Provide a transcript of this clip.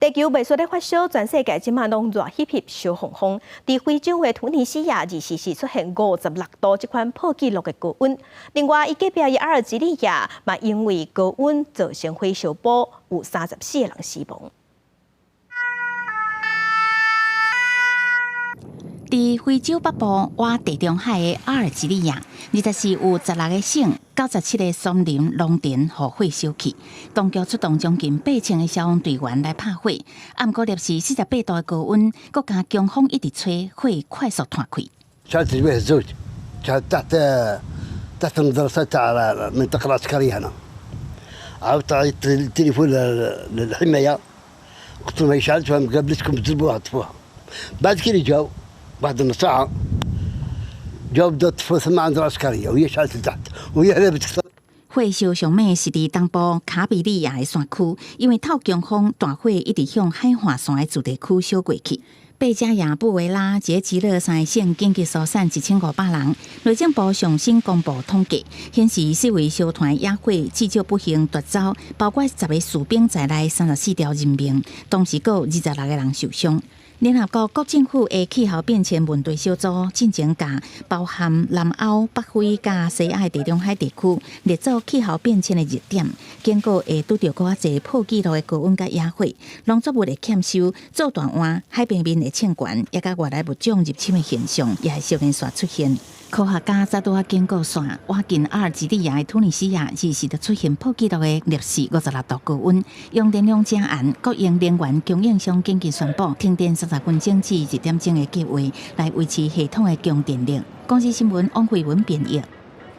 地球未说咧发烧，全世界即马拢热翕翕烧烘烘。伫非洲的突尼西亚24时出现56度这款破纪录的高温。另外，伊隔壁的阿尔及利亚嘛因为高温造成火烧波，有34个人死亡。 伫非洲北部挖地中海的阿尔及利亚，20时有16个省、97个森林、农田互火烧去。当局出动将近8000个消防队员来拍火，暗过摄氏48度的高温，国加强风一直吹，火快速炭开。شالت البيت الزوج كانت تحت المدرسة على المنطقة العسكرية هنا. عاودت عيطت التليفون للحماية قلت لهم هي شعلت قبلتكم تجربوها طفوها. بعد كده جاوا بعد نص ساعة جاوا بدأوا يطفوا ثم عند العسكرية وهي شالت لتحت وهي هنا بتكسر. 火烧上尾是伫东部卡比利亚的山区，因为透强风，大火一直向海华山的主题区烧过去。贝加亚布维拉、杰吉勒三个省紧急疏散1500人。内政部上新公布统计，显示4位烧团野火至少不幸夺走，包括10个士兵在内34条人命，同时还有26个人受伤。 联合国国政府的气候变迁问题小组进前甲包含南欧、北非甲西亚地中海地区列做气候变迁的热点，结果会拄到较侪破纪录的高温甲野火，农作物的欠收、做大旱、海平面的欠悬，也甲外来物种入侵的现象也系小连续出现。 科学家早拄啊经过线，挖近阿尔及利亚的突尼西亚20时就出现破纪录的摄氏56度高温，用电量正暗，国营能源供应商紧急宣布停电30分钟至1点钟的计划，来维持系统的供电力。公司新闻王慧文编译。